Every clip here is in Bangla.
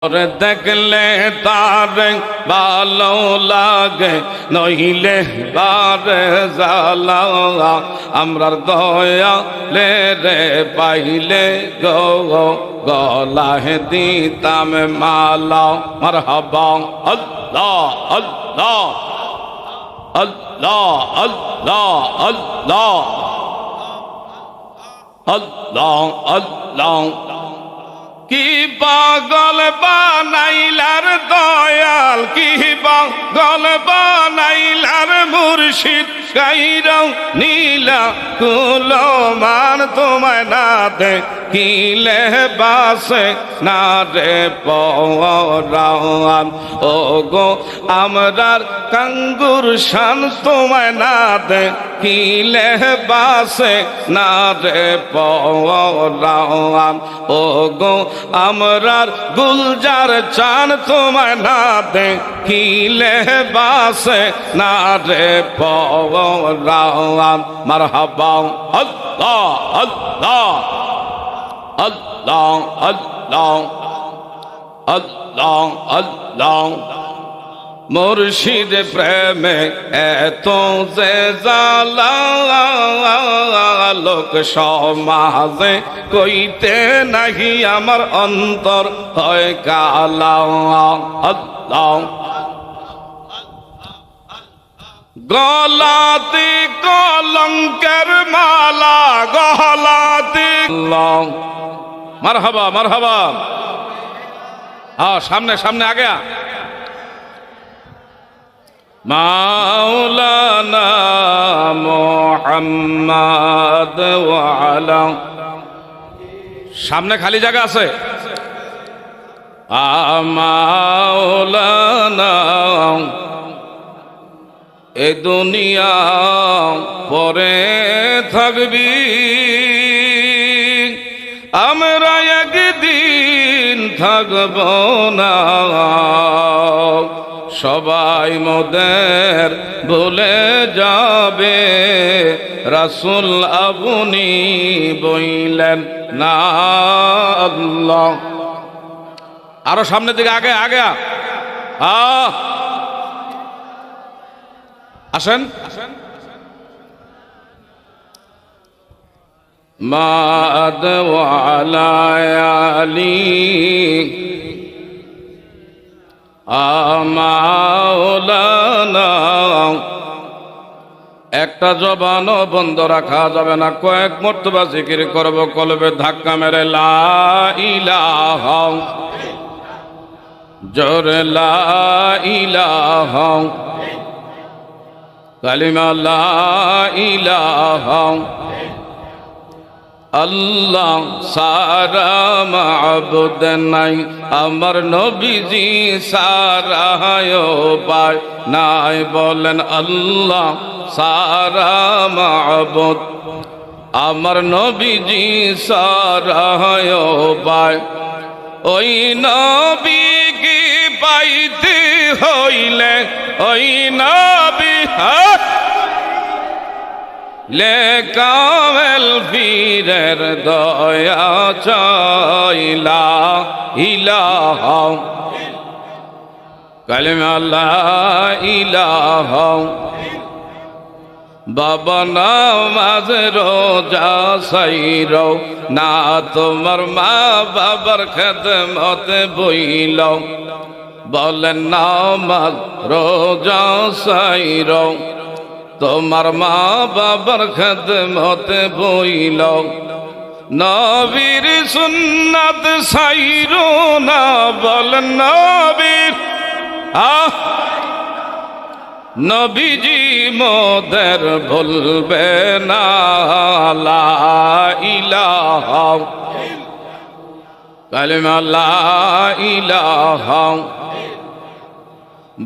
দেখলে তার ভালো লাগে নইলে বারে জ্বালা আমরার দয়ালে রে পাইলে গো গলায় দিতাম মালা মারহাবা আল্লাহ আল্লাহ আল্লাহ আল্লাহ আল্লাহ আল্লাহ আল্লাহ কি পাগল বানাইলার দয়াল কি পাগল বানাইলার মুর্শিদ গাইরাও নীলা কুলমান তোমায় না দেখিলে বাসে না রে পরাণ ও গো আমরার কাঙ্গুর শান তোমায় না দেখিলে বাসে না রে পরাণ ও গো আমরার গুলজার চান তোমায় না দেখিলে বাসে না রে পরাণ মারহাবা আল্লাহ আল্লাহ আল্লাহ আল্লাহ আল্লাহ আল্লাহ মুর্শিদ প্রেমে এত যে জ্বালা লোক সমাজে কইতে নাহি আমার অন্তর হয় কালা আল্লাহ গলাতে কলঙ্কের মালা গলাতে মারহাবা মারহাবা সামনে সামনে আগে মাওলানা মুহাম্মদ ওয়া আলা সামনে খালি জায়গা আছে মাওলানা এ দুনিয়া পরে থাকবি আমরা একদিন থাকব না সবাই মোদের ভুলে যাবে রাসূল আপনি বইলেন না আল্লাহ আরো সামনের দিকে আগে আগে আসেন মাদ ওয়ালা আলী মাওলানা একটা জবানও বন্ধ রাখা যাবে না কয়েক মর্তবা জিকির করব কলবে ধাক্কা মেরে লা ইলাহা জোরে লা ইলাহা কালিমা লা ইলাহা আল্লাহ সারা মাবুদ নাই আমার নবীজি সারা পায় নাই বলেন আল্লাহ সারা মাবুদ আমার নবীজি সারা পায় ওই নবীকে পাইতে হইলে ওই নবী লে কামেল পীরের দয়া চাইলা ইলাহা কালিমা লা ইলাহা বাবা নামাজ রোজা সাইরো না তোমার মা বাবার খেদমত বইলো বলেন নামাজ রোজা সাইরো তোমার মা বাবার খেদমতে বইল নবীর সুন্নাত সাইরো না বলেন নবীর নবীজি মোদের ভুলবে না লা ইলাহা কালিমা লা ইলাহা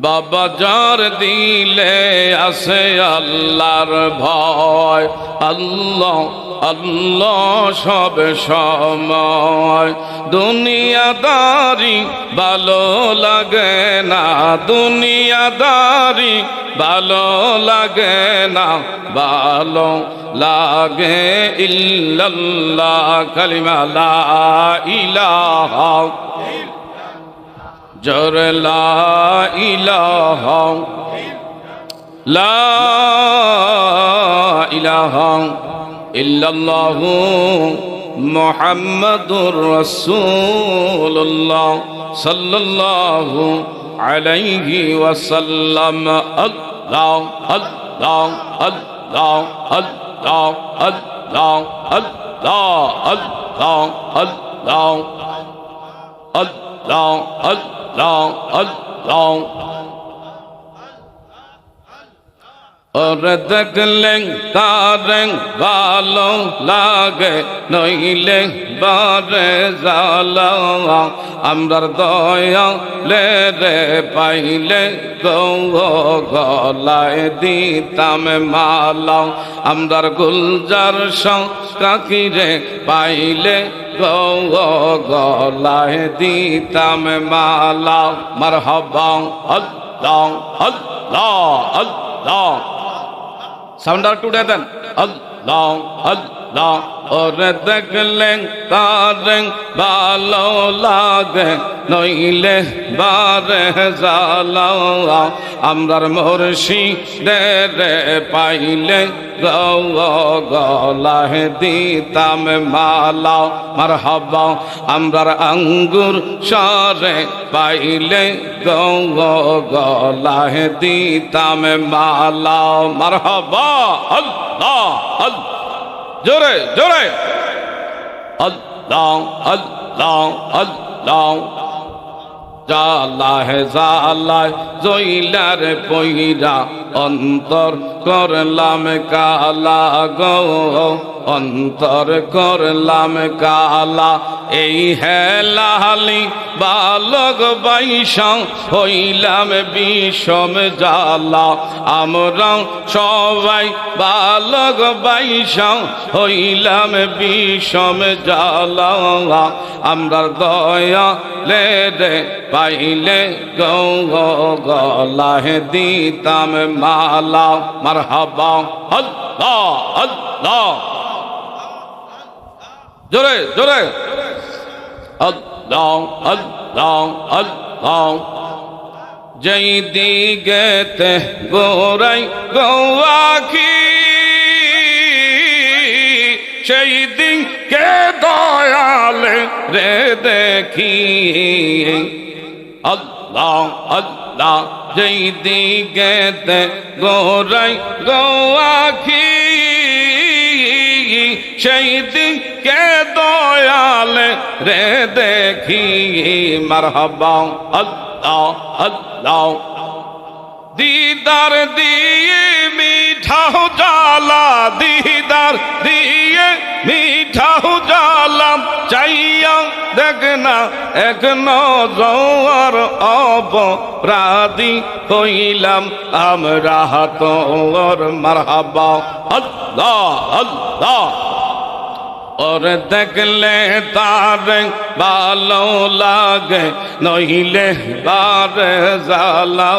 বাবা যার দিলে আছে আল্লাহর ভয় আল্লাহ আল্লাহ সব সময় দুনিয়াদারি ভালো লাগে না দুনিয়াদারি ভালো লাগে না ভালো লাগে ইল্লাল্লাহ কালিমা লা ইলাহা জোরে লা ইলাহা লা ইলাহা ইল্লাল্লাহু মুহাম্মাদুর রাসূলুল্লাহ সাল্লাল্লাহু আলাইহি ওয়াসাল্লাম আল্লাহ আল্লাহ আল্লাহ আল্লাহ আল্লাহ আল্লাহ আল্লাহ আল্লাহ আল্লাহ আল্লাহ আল্লাহ ওরে দেখলে তারে ভালো লাগে নইলে বারে জালা আমরার দয়া লে রে পাইলে গলায় দিতাম মালা আমরার গুলজার কাকিরে পাইলে গলায় দিতাম মালা মারহাবা আল্লাহ আল্লাহ আল্লাহ সাউন্ড আর টুডে দেন আল্লাহ আল্লাহ ওরে দেখলে তারে ভালো লাগে নইলে বারে জালা আমরার মুর্শিদে পাইলে গলায় দিতাম মালা মারহাবা আমরার আঙ্গুর সরে পাইলে গলায় দিতাম মালা মারহাবা আল্লাহ আল্লাহ জোরে জোরে আল্লাহ আল্লাহ আল্লাহ জালাহ জালাহ জইলার পইরা অন্তর করলাম কালা গো অন্তর করলাম কালা এই হেলালি বালক বাইশা হইলাম বিষম জালা আমরা সবাই বালক বাইশা হইলাম বিষম জালা আমরার দয়া লে রে পাইলে গলায় দিতাম মালা মারহাবা আল্লাহ আল্লাহ জোরে জোরে আল্লাহ আল্লাহ আল্লাহ যেই দিগেতে গোরাই গৌয়াখি সেই দিকে দয়ালে রে দেখি আল্লাহ আল্লাহ যেই দিগেতে গোরাই গৌয়াখি সেই দিকে দয়ালে রে দেখি মারহাবা আল্লাহ আল্লাহ দিদার দিয়ে মিঠাও জালা দিদার দিয়ে মিঠাও জালা চাইয়া দেখ না এক নজর অপরাধী হইলাম আমরা তোর মারহাবা আল্লাহ আল্লাহ ওরে দেখলে তারে ভালো লাগে নইলে বারে জালা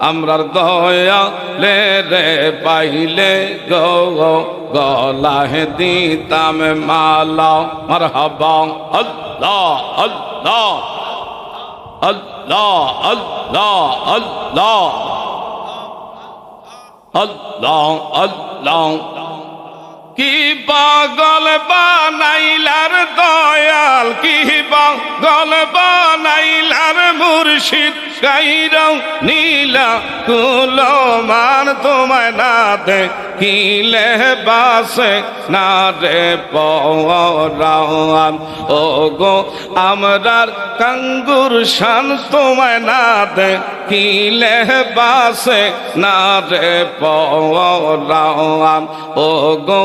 আমরার দয়া লে রে পাইলে গলায় দিতাম মালা মারহাবা আল্লাহ আল্লাহ আল্লাহ আল্লাহ আল্লাহ আল্লাহ আল্লাহ কি পাগল বানাইলার দয়াল কি পাগল বানাইলার মুর্শিদ গাইরাও নীলা কুলো মান তোমায় না দে কিলে বাসে না রে পরান ও গো আমরার কাঙ্গুর শান তোমায় না দে কিলে বাসে না রে পরান ও গো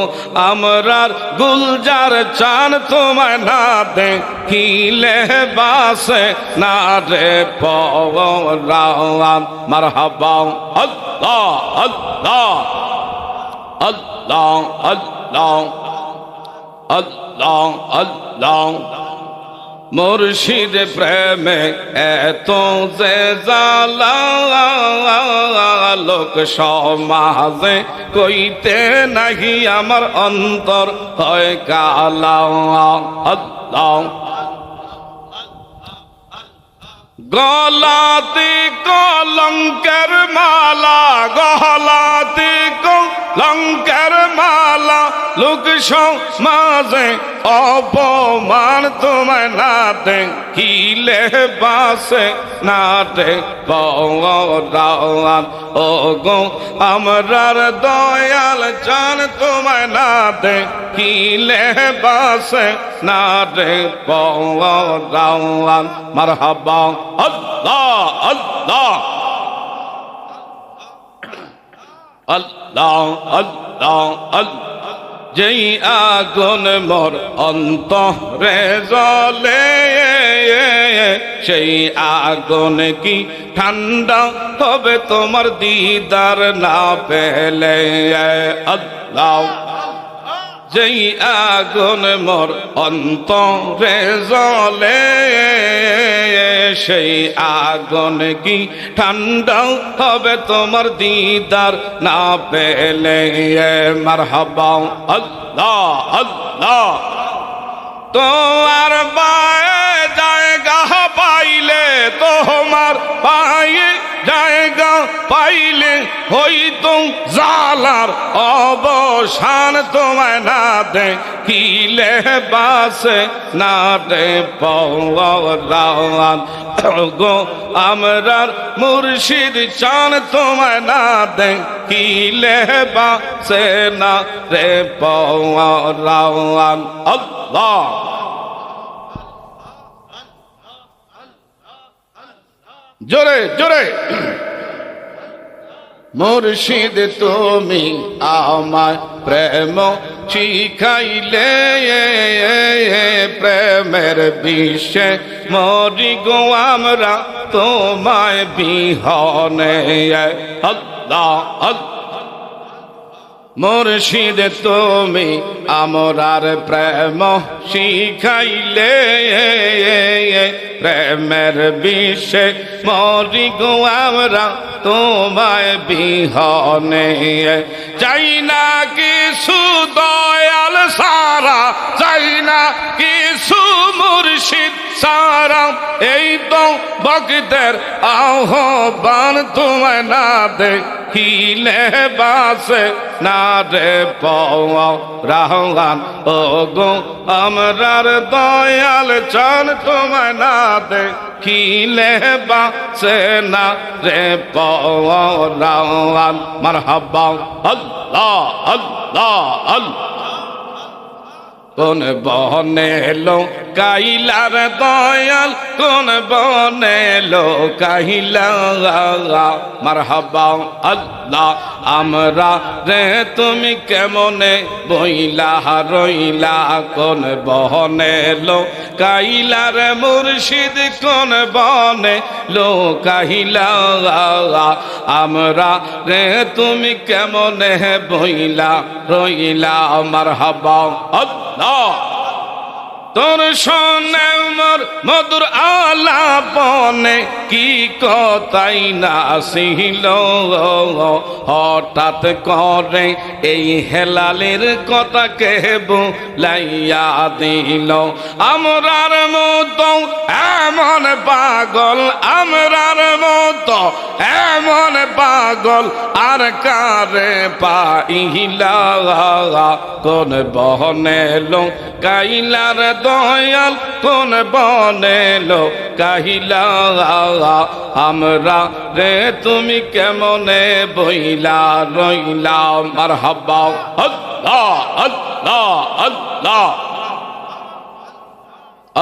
আমরার গুলজার চান তোমায় না দে কিলে বাসে না রে পরান মারহাবা আল্লাহ আল্লাহ আল্লাহ আল্লাহ আল্লাহ আল্লাহ মুর্শিদ প্রেমে এত যে জালা লোক সমাজে কইতে নাহি আমার অন্তর হয় কালা আল্লাহ গলাতে কলঙ্কের মালা, গলাতে কলঙ্কের মালা, লোক সমাজে অপমান তোমায় না দেখিলে বাসে না রে পরাণ। ও গো আমরার দয়াল জান তোমায় না দেখিলে বাসে না রে পরাণ। মারহাবা আল্লাহ আল্লাহ আল্লাহ আল্লাহ আল্লাহ। যেই আগুন মোর অন্তরে জ্বলে, সেই আগুন কি ঠান্ডা হবে তোমার দিদার না পেলে। আল্লাহ যেই আগুন মোর অন্তরে জ্বলে, সেই আগুন কি ঠান্ডা হবে তোমার দিদার না পেলে। মারহাবা আল্লাহ আল্লাহ। তোমার পায়ে জায়গা পাইলে, তোমার পায়ে জায়গা পাইলে হইতো জালার অবসান তোমায় না দেখিলে বাসে না রে পরাণ। গো আমরার মুর্শিদ চান তোমায় না দেখিলে বাসে না রে পরাণ। আল্লাহ জোরে জোরে। মুর্শিদ তুমি আমায় প্রেম শিখাইলে, প্রেমের বিষে মরি গো আমরা তোমায় বিহনে। আল্লাহ আল্লাহ। মুর্শিদ তুমি আমরার প্রেম শিখাইলে, প্রেমের বিষে মরি গো আমরা তোমায় বিহনে। চাই না কিছু দয়াল সারা, চাই না কিছু মুর্শিদ সারা, এই তো ভক্তের আহ্বান তোমায় না দেখিলে বাসে না রে পরাণ। ও গো আমরার দয়াল চান তোমায় না দেখিলে বাসে না রে পরাণ। মারহাবা আল্লাহ আল্লাহ আল্লাহ। কোন বনে লো কাইলার দয়াল, কোন বনে লো কাইলা। মারহাবা আল্লাহ। আমরা রে তুমি কেমনে বইলা রইলা, কোন বনে লো কাইলার মুর্শিদ, কোন বনে লো কাইলা। আমরা রে তুমি কেমনে বইলা রইলা। মারহাবা আল্লাহ। তোর শোনে মোর মধুর আলাপনে কি কথাই না ছিল, হঠাৎ করে এই হেলালের কথা কে বুলাইয়া দিল। আমরার মতো এমন পাগল, আমরার মতো এমন পাগল আর কারে পাইলা। কোন বনে লো কাইলার দয়াল, কোন বনে লো কাহিলা। আমরা রে তুমি কেমনে বইলা রইলা। মারহাবা আল্লাহ আল্লাহ আল্লাহ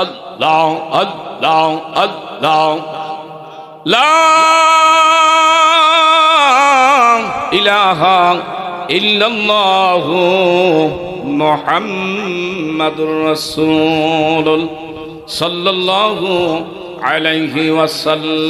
আল্লাহ আল্লাহ আল্লাহ। লা ইলাহা ইল্লাল্লাহু মুহাম্মাদুর রাসূলুল্লাহ সাল্লাল্লাহু আলাইহি ওয়াসাল্লাম।